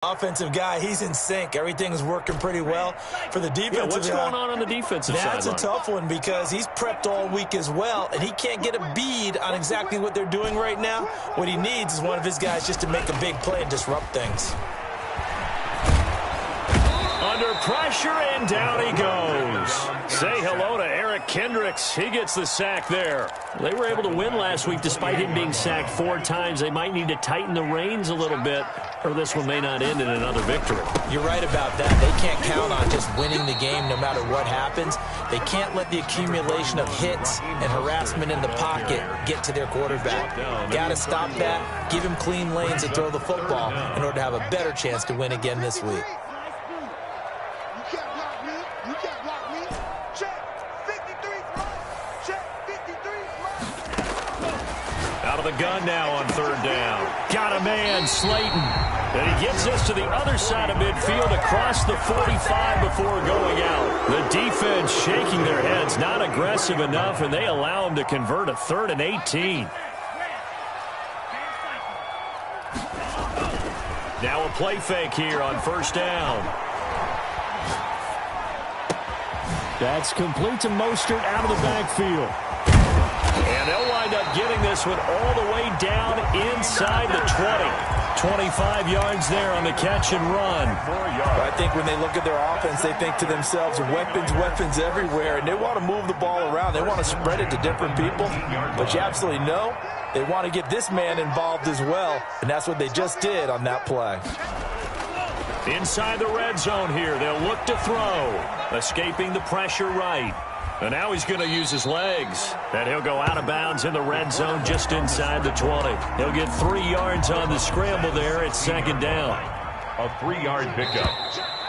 Offensive guy, he's in sync. Everything's working pretty well for the defensive what's going on the defensive side? That's a tough one because he's prepped all week as well, and he can't get a bead on exactly what they're doing right now. What he needs is one of his guys just to make a big play and disrupt things. Under pressure, and down he goes. Say hello to Eric Kendricks. He gets the sack there. They were able to win last week despite him being sacked 4 times. They might need to tighten the reins a little bit, or this one may not end in another victory. You're right about that. They can't count on just winning the game no matter what happens. They can't let the accumulation of hits and harassment in the pocket get to their quarterback. Got to stop that, give him clean lanes to throw the football in order to have a better chance to win again this week. Out of the gun now on 3rd down. Got a man, Slayton. And he gets us to the other side of midfield across the 45 before going out. The defense shaking their heads, not aggressive enough, and they allow him to convert a 3rd and 18. Now a play fake here on 1st down. That's complete to Mostert out of the backfield. And they'll wind up getting this one all the way down inside the 20. 25 yards there on the catch and run. I think when they look at their offense, they think to themselves, weapons everywhere, and they want to move the ball around. They want to spread it to different people. But you absolutely know they want to get this man involved as well, and that's what they just did on that play. Inside the red zone here, they'll look to throw. Escaping the pressure right. And now he's going to use his legs. And he'll go out of bounds in the red zone just inside the 20. He'll get 3 yards on the scramble there. It's 2nd down. A 3-yard pickup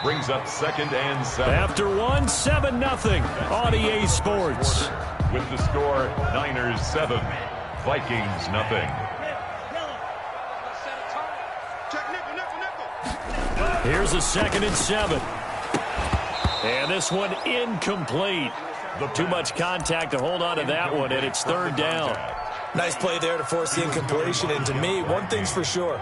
brings up 2nd and 7. After 7-0 on EA Sports. With the score, Niners 7, Vikings nothing. Here's a 2nd and 7. And this one incomplete. Too much contact to hold on to that one, and it's 3rd down. Nice play there to force the incompletion. And to me, one thing's for sure.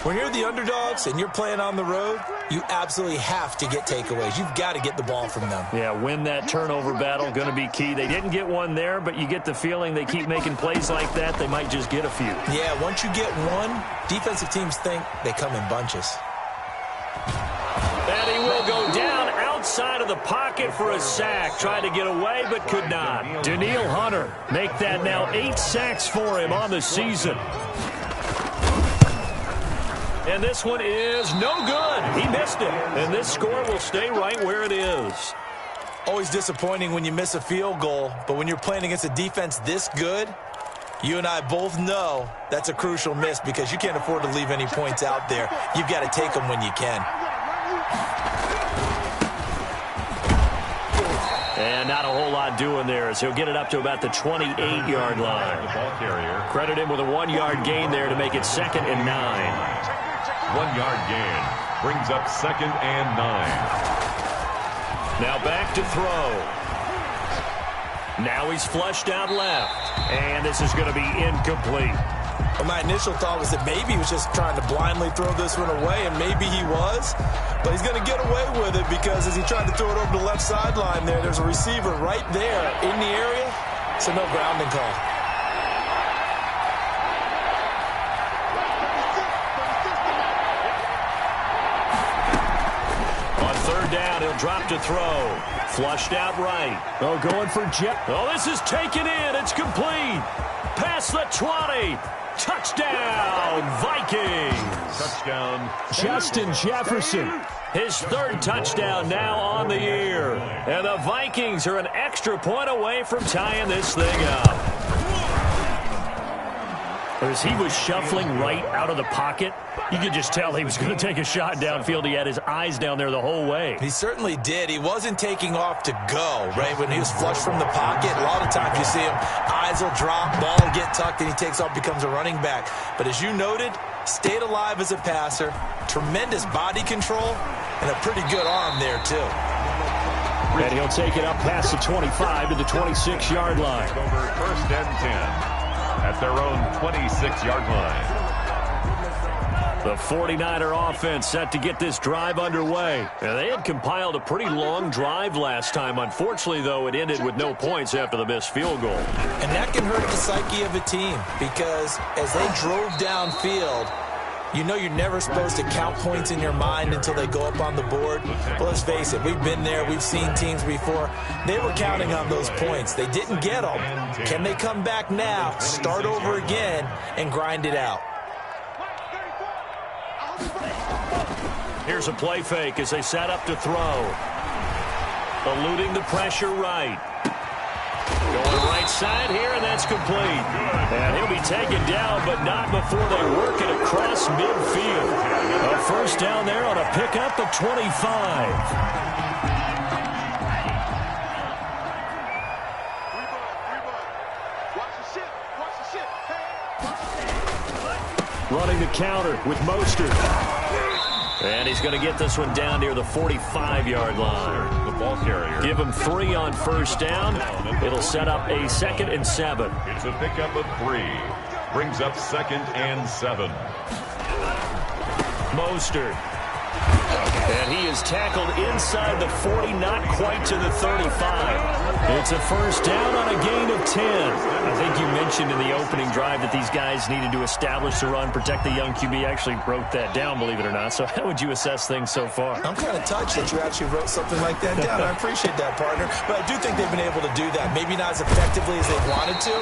When you're the underdogs and you're playing on the road, you absolutely have to get takeaways. You've got to get the ball from them. Yeah, win that turnover battle, going to be key. They didn't get one there, but you get the feeling they keep making plays like that, they might just get a few. Yeah, once you get one, defensive teams think they come in bunches. And he will go down outside of the pocket for a sack. Tried to get away, but could not. Danielle Hunter make that now 8 sacks for him on the season. And this one is no good. He missed it. And this score will stay right where it is. Always disappointing when you miss a field goal, but when you're playing against a defense this good, you and I both know that's a crucial miss because you can't afford to leave any points out there. You've got to take them when you can. And not a whole lot doing there as he'll get it up to about the 28-yard line. Credit him with a 1-yard gain there to make it 2nd and 9. 1-yard gain brings up 2nd and 9. Now back to throw. Now he's flushed out left. And this is going to be incomplete. Well, my initial thought was that maybe he was just trying to blindly throw this one away, and maybe he was. But he's going to get away with it because as he tried to throw it over the left sideline there's a receiver right there in the area, so no grounding call. On 3rd down, he'll drop to throw. Flushed out right. Oh, going for Jeff. Oh, this is taken in. It's complete. Past the 20. Touchdown, Vikings. Touchdown, Justin Jefferson. His 3rd touchdown now on the year. And the Vikings are an extra point away from tying this thing up. As he was shuffling right out of the pocket, you could just tell he was going to take a shot downfield. He had his eyes down there the whole way. He certainly did. He wasn't taking off to go, right? When he was flushed from the pocket, a lot of times you see him, eyes will drop, ball will get tucked, and he takes off, becomes a running back. But as you noted, stayed alive as a passer, tremendous body control, and a pretty good arm there, too. And he'll take it up past the 25 to the 26-yard line. over 1st and 10 at their own 26-yard line. The 49er offense set to get this drive underway. And they had compiled a pretty long drive last time. Unfortunately, though, it ended with no points after the missed field goal. And that can hurt the psyche of a team because as they drove downfield, you know you're never supposed to count points in your mind until they go up on the board. But let's face it, we've been there. We've seen teams before. They were counting on those points. They didn't get them. Can they come back now, start over again, and grind it out? Here's a play fake as they set up to throw. Eluding the pressure right. Going right side here, and that's complete. And he'll be taken down, but not before they work it across midfield. A first down there on a pickup of 25. Running the counter with Mostert. And he's going to get this one down near the 45-yard line. The ball carrier. Give him 3 on first down. It'll set up a 2nd and 7. It's a pickup of 3. Brings up 2nd and 7. Mostert. And he is tackled inside the 40, not quite to the 35. It's a first down on a gain of 10. I think you mentioned in the opening drive that these guys needed to establish the run, protect the young QB. I actually wrote that down, believe it or not. So how would you assess things so far? I'm kind of touched that you actually wrote something like that down. I appreciate that, partner. But I do think they've been able to do that. Maybe not as effectively as they wanted to,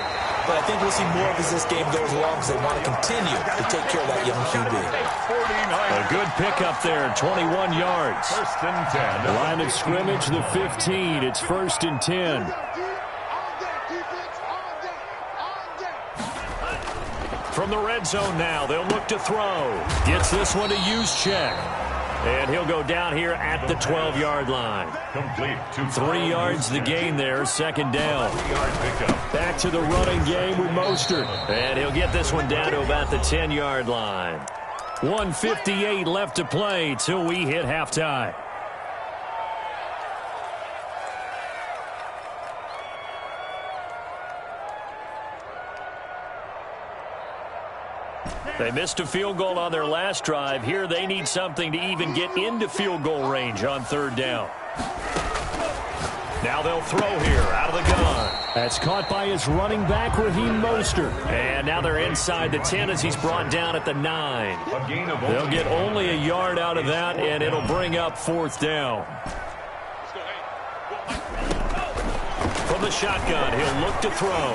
but I think we'll see more of as this game goes along because they want to continue to take care of that young QB. A good pickup there, 21 yards. First and 10. Line of scrimmage, the 15. It's 1st and 10. From the red zone now, they'll look to throw. Gets this one to Juszczyk. And he'll go down here at the 12-yard line. Complete. 3 yards the gain there, 2nd down. 3-yard pickup. Back to the running game with Mostert. And he'll get this one down to about the 10-yard line. 1:58 left to play till we hit halftime. They missed a field goal on their last drive. Here they need something to even get into field goal range on 3rd down. Now they'll throw here out of the gun. That's caught by his running back, Raheem Mostert. And now they're inside the 10 as he's brought down at the 9. They'll get only a yard out of that, and it'll bring up 4th down. From the shotgun, he'll look to throw.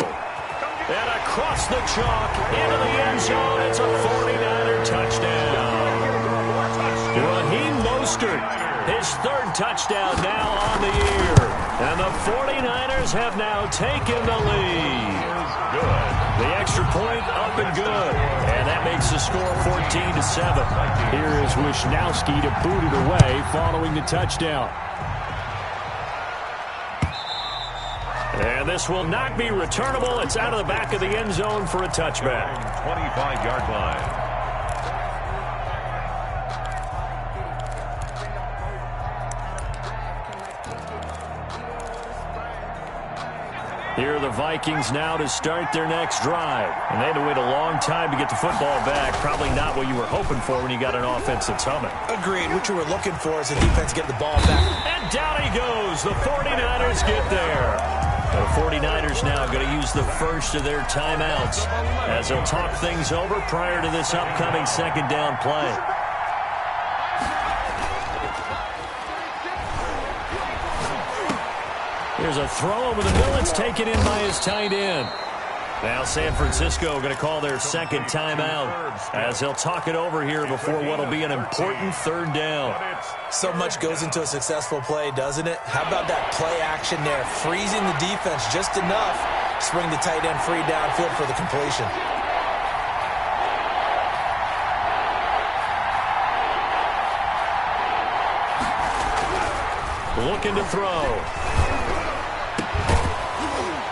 And across the chalk, into the end zone, it's a 49er touchdown. Raheem Mostert, his 3rd touchdown now on the year. And the 49ers have now taken the lead. Good. The extra point up and good. And that makes the score 14-7. Here is Wisnowski to boot it away following the touchdown. And this will not be returnable. It's out of the back of the end zone for a touchback. 25-yard line. Here are the Vikings now to start their next drive. And they had to wait a long time to get the football back. Probably not what you were hoping for when you got an offense that's humming. Agreed. What you were looking for is the defense get the ball back. And down he goes. The 49ers get there. The 49ers now going to use the first of their timeouts as they'll talk things over prior to this upcoming 2nd down play. Here's a throw over the middle. It's taken in by his tight end. Now San Francisco going to call their 2nd timeout as they'll talk it over here before what will be an important 3rd down. So much goes into a successful play, doesn't it? How about that play action there? Freezing the defense just enough to bring the tight end free downfield for the completion. Looking to throw.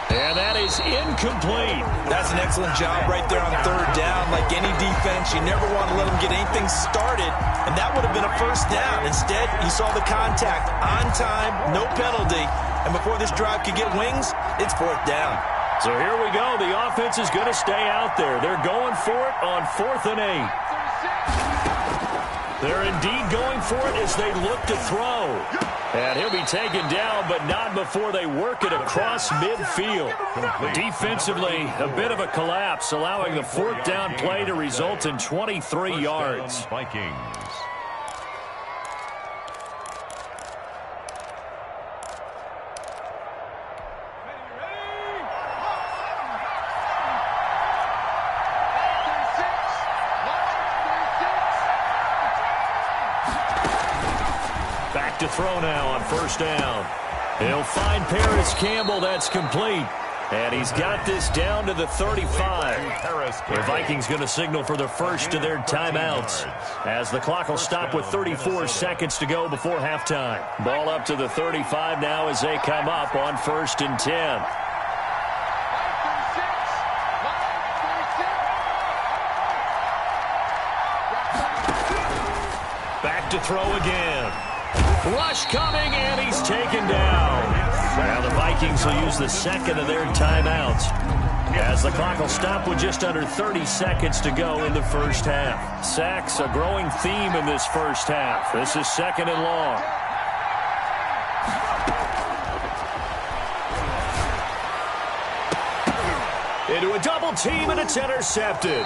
And that is incomplete. That's an excellent job right there on 3rd down. Like any defense, you never want to let them get anything started, and that would have been a first down. Instead, you saw the contact on time, no penalty, and before this drive could get wings, it's 4th down. So here we go. The offense is going to stay out there. They're going for it on 4th and 8. They're indeed going for it as they look to throw. And he'll be taken down, but not before they work it across midfield. Defensively, a bit of a collapse, allowing the fourth down play to result in 23 yards. Vikings. To throw now on first down. He'll find Paris Campbell. That's complete. And he's got this down to the 35. The Vikings going to signal for the first of their timeouts, as the clock will stop with 34 seconds to go before halftime. Ball up to the 35 now as they come up on 1st and 10. Back to throw again. Rush coming, and he's taken down. Now the Vikings will use the second of their timeouts, as the clock will stop with just under 30 seconds to go in the first half. Sacks, a growing theme in this first half. This is 2nd and long. Into a double team, and it's intercepted.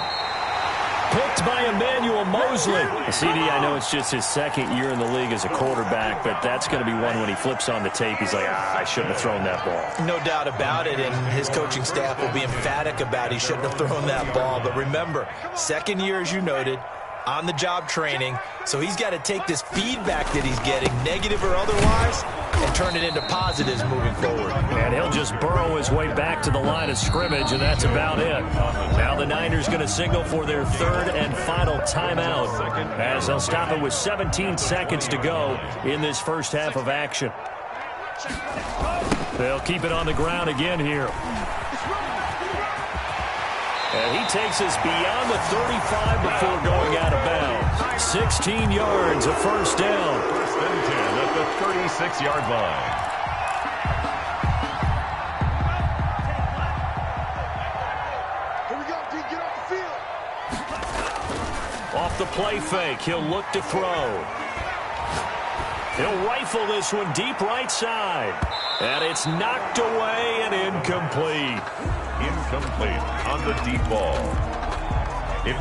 Picked by Emmanuel Mosley. CD, I know it's just his second year in the league as a quarterback, but that's going to be one when he flips on the tape. He's like, I shouldn't have thrown that ball. No doubt about it, and his coaching staff will be emphatic about he shouldn't have thrown that ball. But remember, second year, as you noted, on-the-job training, so he's got to take this feedback that he's getting, negative or otherwise, and turn it into positives moving forward. And he'll just burrow his way back to the line of scrimmage, and that's about it. Now the Niners going to signal for their third and final timeout, as they'll stop it with 17 seconds to go in this first half of action. They'll keep it on the ground again here. And he takes us beyond the 35 before going out of bounds. 16 yards, a first down. 1st and 10 at the 36-yard line. Here we go, D. Get off the field. Off the play fake, he'll look to throw. He'll rifle this one deep right side. And it's knocked away and incomplete. Incomplete on the deep ball.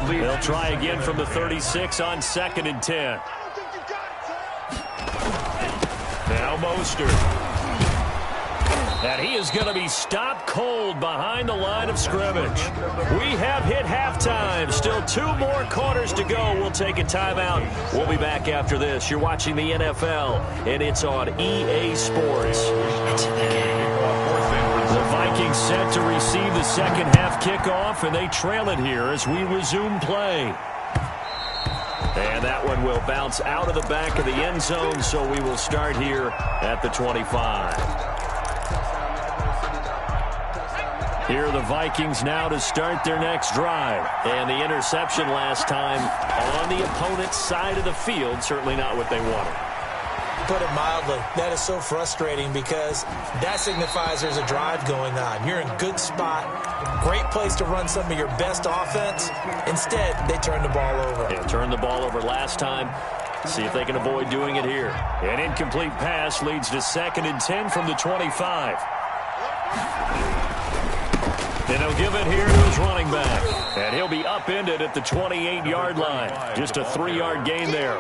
They'll try again from the 36 on 2nd and 10. Now Mostert. And he is going to be stopped cold behind the line of scrimmage. We have hit halftime. Still 2 more quarters to go. We'll take a timeout. We'll be back after this. You're watching the NFL, and it's on EA Sports. It's in the game. The Vikings set to receive the second half kickoff, and they trail it here as we resume play. And that one will bounce out of the back of the end zone, so we will start here at the 25. Here are the Vikings now to start their next drive. And the interception last time on the opponent's side of the field, certainly not what they wanted. Put it mildly, that is so frustrating because that signifies there's a drive going on. You're in a good spot, great place to run some of your best offense. Instead, they turn the ball over. Yeah, turned the ball over last time. See if they can avoid doing it here. An incomplete pass leads to 2nd and 10 from the 25. And he'll give it here to his running back. And he'll be upended at the 28-yard line. Just a 3-yard gain there.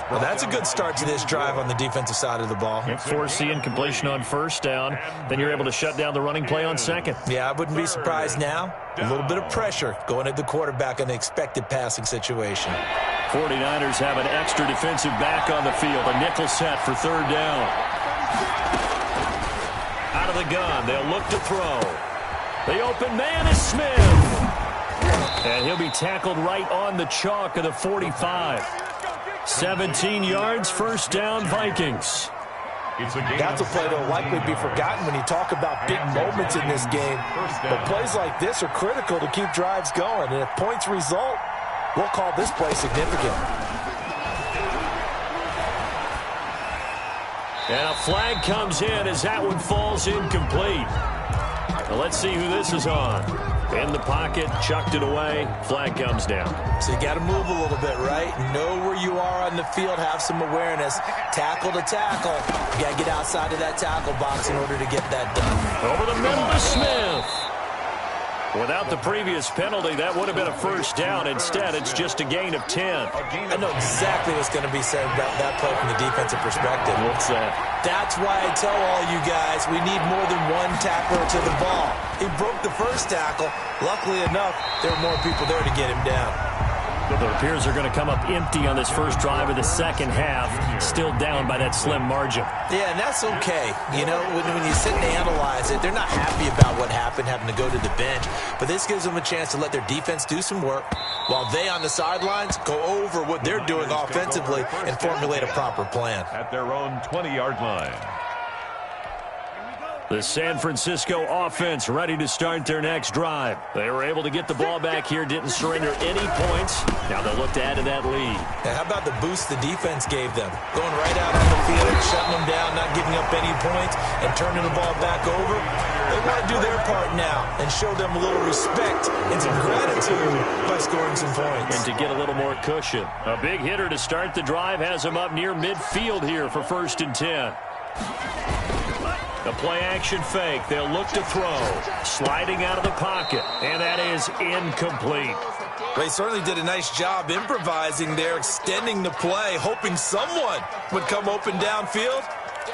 Well, that's a good start to this drive on the defensive side of the ball. Force the incompletion on first down. Then you're able to shut down the running play on second. Yeah, I wouldn't be surprised now. A little bit of pressure going at the quarterback in the expected passing situation. 49ers have an extra defensive back on the field. A nickel set for third down. Out of the gun, they'll look to throw. The open man is Smith. And he'll be tackled right on the chalk of the 45. 17 yards, first down, Vikings. That's a play that will likely be forgotten when you talk about big moments in this game. But plays like this are critical to keep drives going. And if points result, we'll call this play significant. And a flag comes in as that one falls incomplete. Now let's see who this is on. In the pocket, chucked it away. Flag comes down. So you got to move a little bit, right? Know where you are on the field. Have some awareness. Tackle to tackle. You got to get outside of that tackle box in order to get that done. Over the middle to Smith. Without the previous penalty, that would have been a first down. Instead, it's just a gain of 10. I know exactly what's going to be said about that play from the defensive perspective. What's that? That's why I tell all you guys we need more than one tackler to the ball. He broke the first tackle. Luckily enough, there were more people there to get him down. It appears they're going to come up empty on this first drive of the second half. Still down by that slim margin. Yeah, and that's okay. You know, when you sit and analyze it, they're not happy about what happened, having to go to the bench. But this gives them a chance to let their defense do some work while they on the sidelines go over what they're doing offensively and formulate a proper plan. At their own 20-yard line. The San Francisco offense ready to start their next drive. They were able to get the ball back here, didn't surrender any points. Now they'll look to add to that lead. Now, how about the boost the defense gave them? Going right out on the field, shutting them down, not giving up any points, and turning the ball back over. They want to do their part now and show them a little respect and some gratitude by scoring some points. And to get a little more cushion. A big hitter to start the drive has them up near midfield here for 1st and 10. The play-action fake. They'll look to throw. Sliding out of the pocket. And that is incomplete. They certainly did a nice job improvising there, extending the play, hoping someone would come open downfield,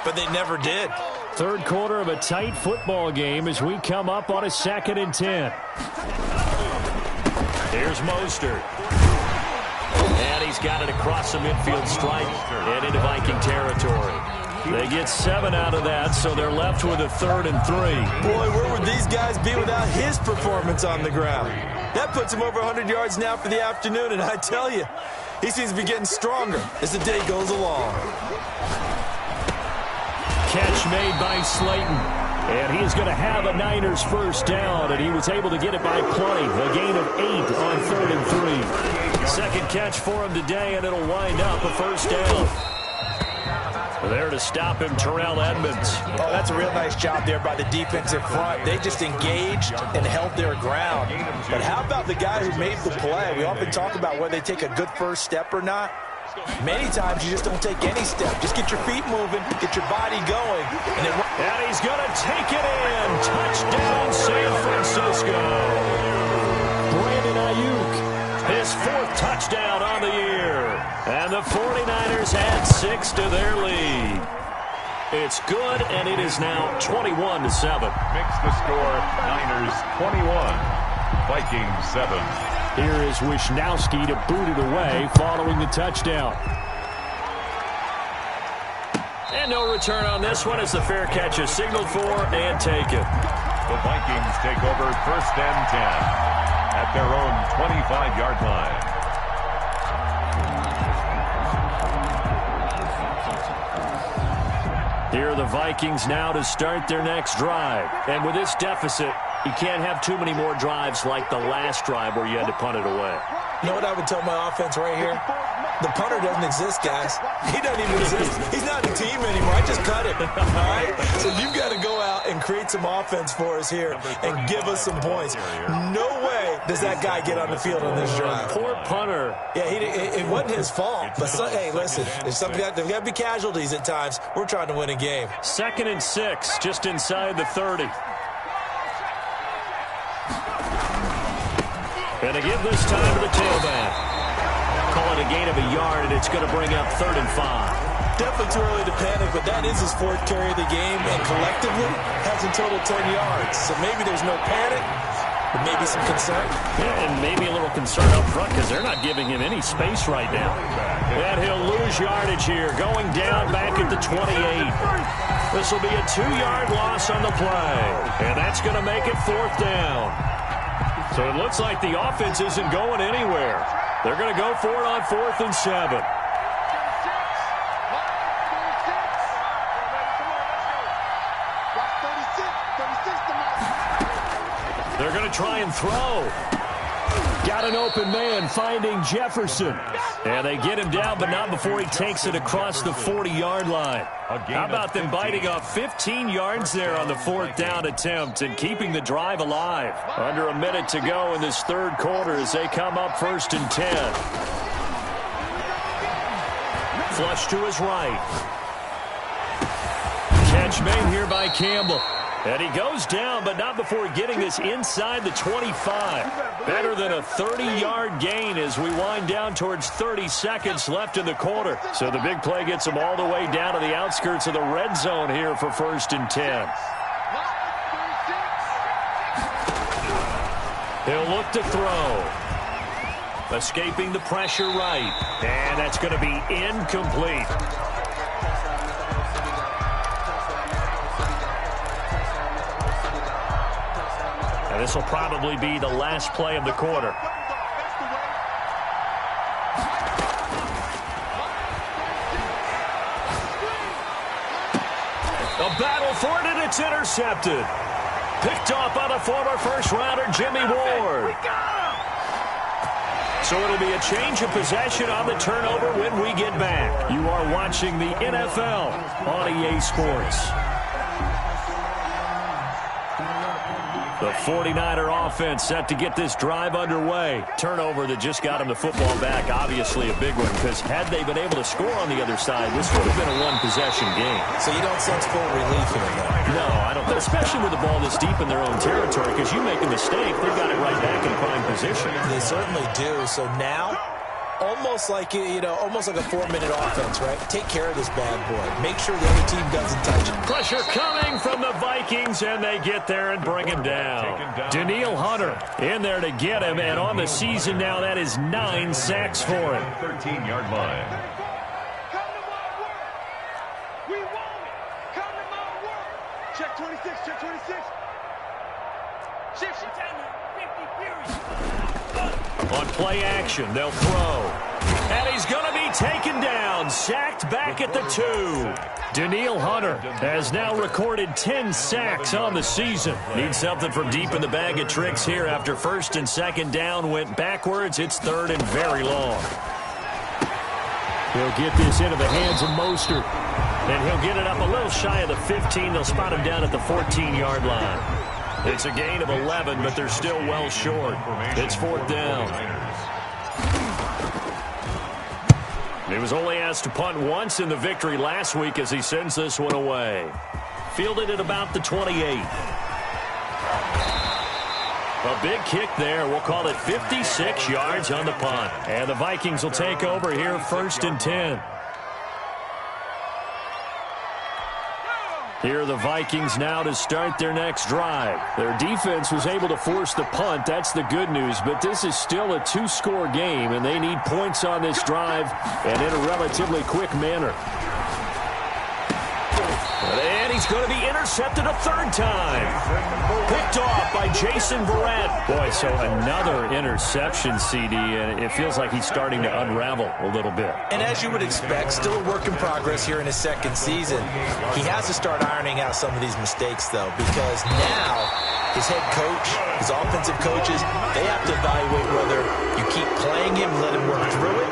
but they never did. Third quarter of a tight football game as we come up on a 2nd and 10. Here's Mostert. And he's got it across the midfield stripe and into Viking territory. They get 7 out of that, so they're left with a 3rd and 3. Boy, where would these guys be without his performance on the ground? That puts him over 100 yards now for the afternoon, and I tell you, he seems to be getting stronger as the day goes along. Catch made by Slayton. And he's going to have a Niners first down, and he was able to get it by plenty. A gain of 8 on 3rd and 3. Second catch for him today, and it'll wind up a first down. There to stop him, Terrell Edmonds. Oh, that's a real nice job there by the defensive front. They just engaged and held their ground. But how about the guy who made the play? We often talk about whether they take a good first step or not. Many times you just don't take any step. Just get your feet moving, get your body going. And he's going to take it in. Touchdown, San Francisco. Brandon Ayuk. His 4th touchdown on the year. And the 49ers add 6 to their lead. It's good, and it is now 21-7. Makes the score Niners 21, Vikings 7. Here is Wisnowski to boot it away following the touchdown. And no return on this one as the fair catch is signaled for and taken. The Vikings take over 1st and 10. At their own 25-yard line. Here are the Vikings now to start their next drive. And with this deficit, you can't have too many more drives like the last drive where you had to punt it away. You know what I would tell my offense right here? The punter doesn't exist, guys. He doesn't even exist. He's not a team anymore. I just cut him. All right? So you've got to go out and create some offense for us here and give us some points. No way does that guy get on the field on this drive. Poor punter. Yeah, it wasn't his fault. But, hey, listen, there's got to be casualties at times. We're trying to win a game. 2nd and 6, just inside the 30. And they give this time to the tailback. Call it a gain of a yard, and it's going to bring up 3rd and 5. Definitely too early to panic, but that is his 4th carry of the game, and collectively has in total 10 yards. So maybe there's no panic, but maybe some concern. Yeah, and maybe a little concern up front because they're not giving him any space right now. And he'll lose yardage here, going down back at the 28. This will be a 2-yard loss on the play, and that's going to make it 4th down. So it looks like the offense isn't going anywhere. They're going to go for it on 4th and 7. They're going to try and throw. Got an open man finding Jefferson. And they get him down, but not before he takes it across the 40-yard line. How about them biting off 15 yards there on the 4th down attempt and keeping the drive alive? Under a minute to go in this third quarter as they come up 1st and 10. Flush to his right. Catch made here by Campbell. And he goes down, but not before getting this inside the 25. Better than a 30-yard gain as we wind down towards 30 seconds left in the quarter. So the big play gets him all the way down to the outskirts of the red zone here for 1st and 10. He'll look to throw. Escaping the pressure right. And that's going to be incomplete. And this will probably be the last play of the quarter. A battle for it, and it's intercepted. Picked off by the former first-rounder Jimmy Ward. So it'll be a change of possession on the turnover when we get back. You are watching the NFL on EA Sports. The 49er offense set to get this drive underway. Turnover that just got him the football back, obviously a big one, because had they been able to score on the other side, this would have been a one-possession game. So you don't sense full relief here, though? No, I don't. Especially with the ball this deep in their own territory, because you make a mistake, they've got it right back in prime position. They certainly do. So now, almost like a 4-minute offense, right? Take care of this bad boy. Make sure the other team doesn't touch it. Pressure coming from the Vikings, and they get there and bring him down. Daniil Hunter in there to get him, and on the season now, that is 9 sacks for him. 13-yard line. Come to my work. We want it. Come to my work. Check 26, check 26. Shift. 50 period. On play action, they'll throw. And he's going to be taken down, sacked back at the 2. Daniil Hunter has now recorded 10 sacks on the season. Needs something from deep in the bag of tricks here after 1st and 2nd down went backwards. It's 3rd and very long. He'll get this into the hands of Mostert. And he'll get it up a little shy of the 15. They'll spot him down at the 14-yard line. It's a gain of 11, but they're still well short. It's 4th down. He was only asked to punt once in the victory last week as he sends this one away. Fielded at about the 28. A big kick there. We'll call it 56 yards on the punt. And the Vikings will take over here 1st and 10. Here are the Vikings now to start their next drive. Their defense was able to force the punt. That's the good news. But this is still a 2-score game, and they need points on this drive and in a relatively quick manner. And he's going to be intercepted a 3rd time. Picked off by Jason Verrett. Boy, so another interception, CD, and it feels like he's starting to unravel a little bit. And as you would expect, still a work in progress here in his 2nd season. He has to start ironing out some of these mistakes, though, because now his head coach, his offensive coaches, they have to evaluate whether you keep playing him, let him work through it,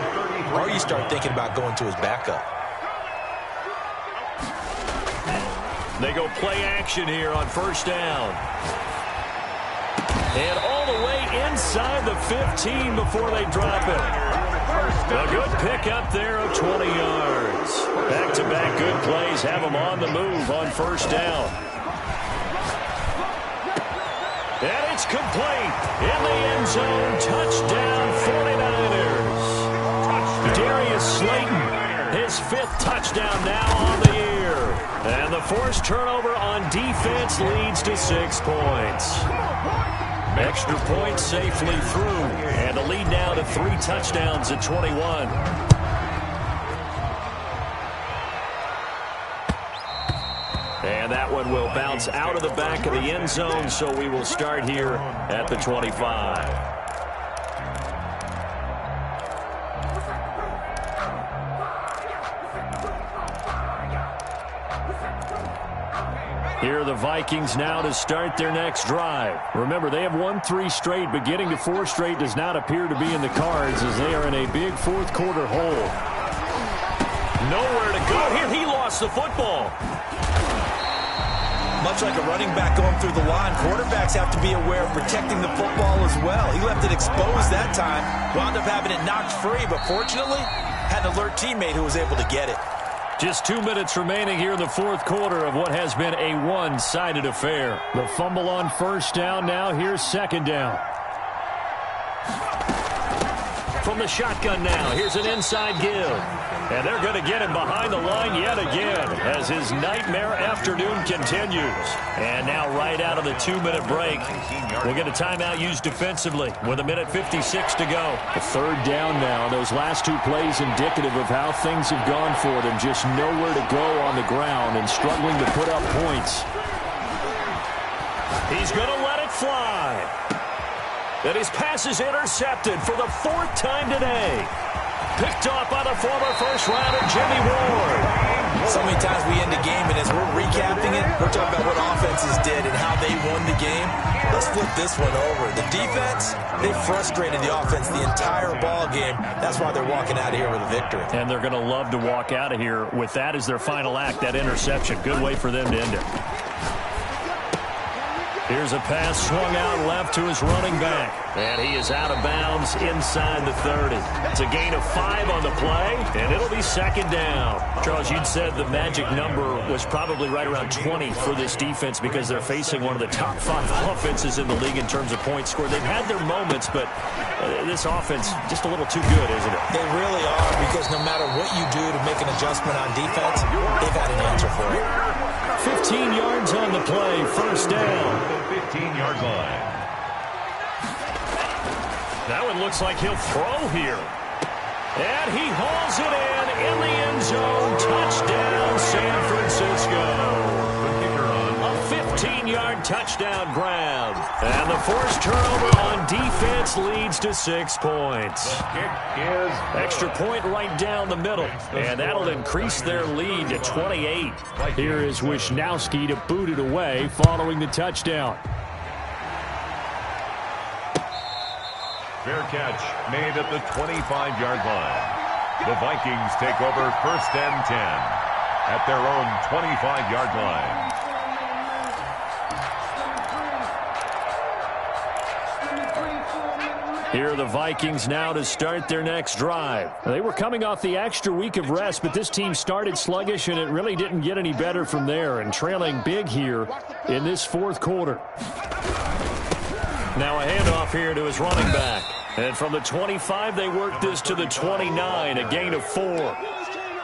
or you start thinking about going to his backup. They go play action here on 1st down. And all the way inside the 15 before they drop it. A good pickup there of 20 yards. Back-to-back good plays have them on the move on 1st down. And it's complete. In the end zone, touchdown 49ers. Darius Slayton, his 5th touchdown now on the year. And the forced turnover on defense leads to 6 points. Extra points safely through. And a lead now to 3 touchdowns at 21. And that one will bounce out of the back of the end zone, so we will start here at the 25. Here are the Vikings now to start their next drive. Remember, they have won 3 straight, but getting to 4 straight does not appear to be in the cards as they are in a big fourth quarter hole. Nowhere to go here. He lost the football. Much like a running back going through the line, quarterbacks have to be aware of protecting the football as well. He left it exposed that time, wound up having it knocked free, but fortunately had an alert teammate who was able to get it. Just 2 minutes remaining here in the fourth quarter of what has been a one-sided affair. The fumble on first down. Now here's second down. From the shotgun now, here's an inside give. And they're going to get him behind the line yet again as his nightmare afternoon continues. And now right out of the 2-minute break, we'll get a timeout used defensively with 1:56 to go. A third down now. Those last 2 plays indicative of how things have gone for them. Just nowhere to go on the ground and struggling to put up points. He's going to let it fly. And his pass is intercepted for the 4th time today. Picked off by the former first-rounder Jimmy Ward. So many times we end the game, and as we're recapping it, we're talking about what offenses did and how they won the game. Let's flip this one over. The defense, they frustrated the offense the entire ball game. That's why they're walking out of here with a victory. And they're going to love to walk out of here with that as their final act, that interception. Good way for them to end it. Here's a pass swung out left to his running back. And he is out of bounds inside the 30. It's a gain of 5 on the play, and it'll be second down. Charles, you'd said the magic number was probably right around 20 for this defense because they're facing one of the top 5 offenses in the league in terms of points scored. They've had their moments, but this offense just a little too good, isn't it? They really are, because no matter what you do to make an adjustment on defense, they've had an answer for it. 15 yards on the play, first down. 15-yard line. That one looks like he'll throw here. And he hauls it in the end zone. Touchdown, San Francisco. A 15-yard touchdown grab. And the forced turnover on defense leads to 6 points. Extra point right down the middle. And that'll increase their lead to 28. Here is Wisnowski to boot it away following the touchdown. Fair catch made at the 25-yard line. The Vikings take over first and 10 at their own 25-yard line. Here are the Vikings now to start their next drive. They were coming off the extra week of rest, but this team started sluggish, and it really didn't get any better from there, and trailing big here in this fourth quarter. Now a handoff here to his running back. And from the 25, they worked this to the 29, a gain of 4.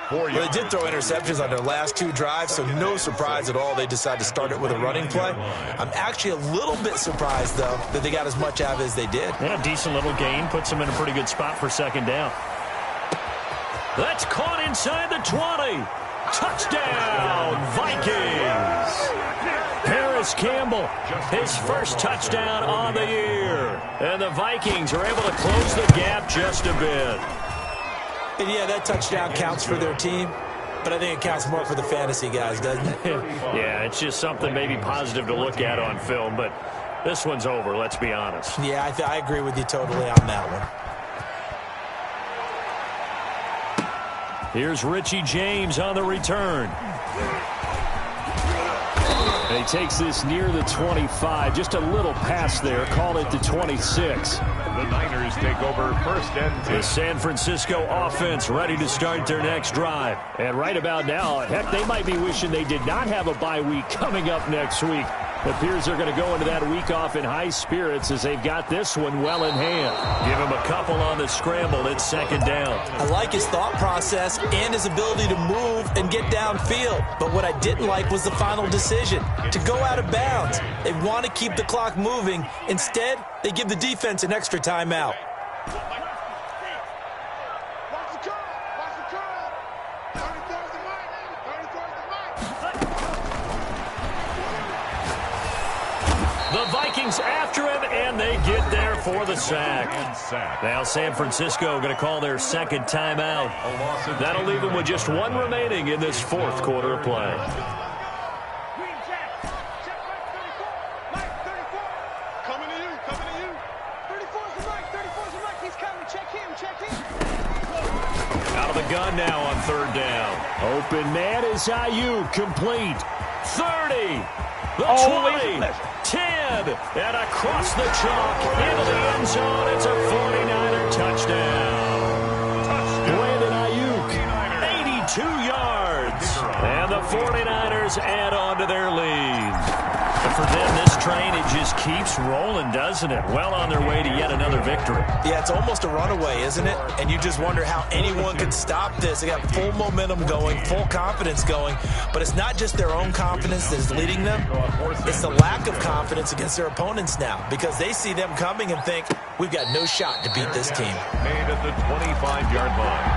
Well, they did throw interceptions on their last 2 drives, so no surprise at all they decided to start it with a running play. I'm actually a little bit surprised, though, that they got as much out of it as they did. And a decent little gain puts them in a pretty good spot for second down. That's caught inside the 20. Touchdown, Vikings. Paris Campbell, his first touchdown on the year. And the Vikings are able to close the gap just a bit. And yeah, that touchdown counts for their team, but I think it counts more for the fantasy guys, doesn't it? Yeah, it's just something maybe positive to look at on film, but this one's over, let's be honest. Yeah, I agree with you totally on that one. Here's Richie James on the return. And he takes this near the 25. Just a little pass there. Call it the 26. The Niners take over first and 10. The San Francisco offense ready to start their next drive. And right about now, heck, they might be wishing they did not have a bye week coming up next week. It appears they're going to go into that week off in high spirits as they've got this one well in hand. Give him a couple on the scramble. It's second down. I like his thought process and his ability to move and get downfield. But what I didn't like was the final decision, to go out of bounds. They want to keep the clock moving. Instead, they give the defense an extra timeout. The Vikings after him, and they get there for the sack. Now San Francisco going to call their second timeout. That'll leave them with just 1 remaining in this fourth quarter of play. gun now on third down. Open man is Ayuk, complete. 30, the 20, 10, and across the chalk into the end zone. It's a 49er touchdown. Brandon Ayuk, 82 yards. And the 49ers add on to their lead. And for them, this train, it just keeps rolling, doesn't it? Well on their way to yet another victory. Yeah, it's almost a runaway, isn't it? And you just wonder how anyone could stop this. They got full momentum going, full confidence going. But it's not just their own confidence that is leading them. It's the lack of confidence against their opponents now, because they see them coming and think, we've got no shot to beat this team. Made at the 25-yard line.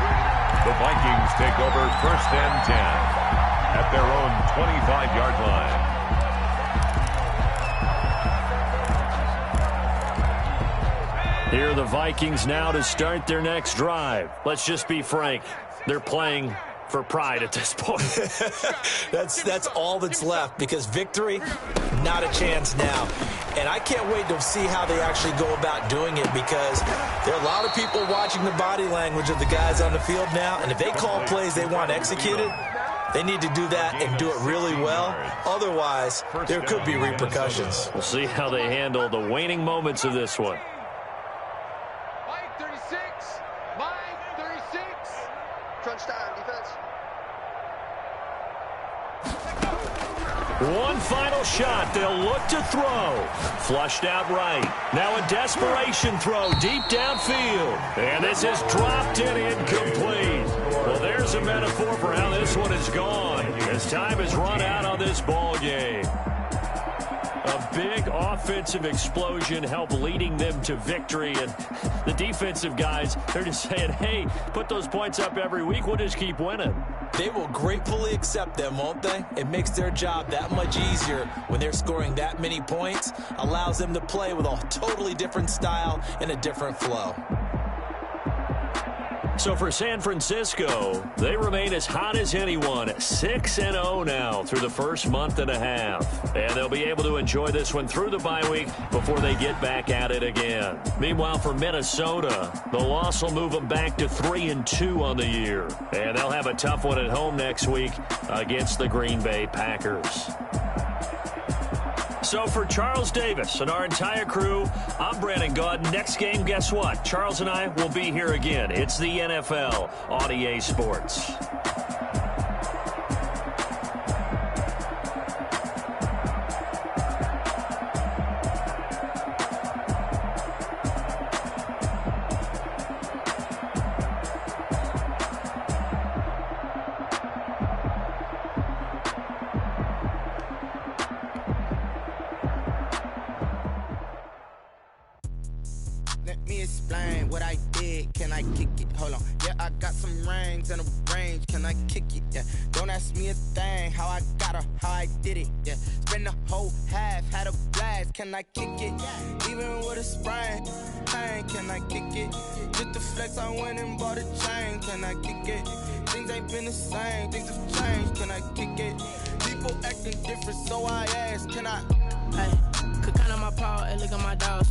The Vikings take over first and 10 at their own 25-yard line. Here are the Vikings now to start their next drive. Let's just be frank. They're playing for pride at this point. That's all that's left, because victory, not a chance now. And I can't wait to see how they actually go about doing it, because there are a lot of people watching the body language of the guys on the field now. And if they call plays they want executed, they need to do that and do it really well. Otherwise, there could be repercussions. We'll see how they handle the waning moments of this one. Crunch time, defense. One final shot. They'll look to throw. Flushed out right. Now a desperation throw deep downfield. And this is dropped and incomplete. Well, there's a metaphor for how this one is gone, as time has run out on this ball game. A big offensive explosion helped leading them to victory. And the defensive guys, they're just saying, hey, put those points up every week. We'll just keep winning. They will gratefully accept them, won't they? It makes their job that much easier when they're scoring that many points. Allows them to play with a totally different style and a different flow. So for San Francisco, they remain as hot as anyone, 6-0 now through the first month and a half. And they'll be able to enjoy this one through the bye week before they get back at it again. Meanwhile, for Minnesota, the loss will move them back to 3-2 on the year. And they'll have a tough one at home next week against the Green Bay Packers. So for Charles Davis and our entire crew, I'm Brandon Gaudin. Next game, guess what? Charles and I will be here again. It's the NFL on EA Sports. Let me explain what I did. Can I kick it? Hold on. Yeah, I got some rings and a range. Can I kick it? Yeah. Don't ask me a thing. How I got her, how I did it. Yeah. Spend the whole half, had a blast. Can I kick it? Even with a sprain, pain. Can I kick it? Just the flex, I went and bought a chain. Can I kick it? Things ain't been the same. Things have changed. Can I kick it? People acting different, so I asked. Can I? Hey, could count on my paw and look at my dog.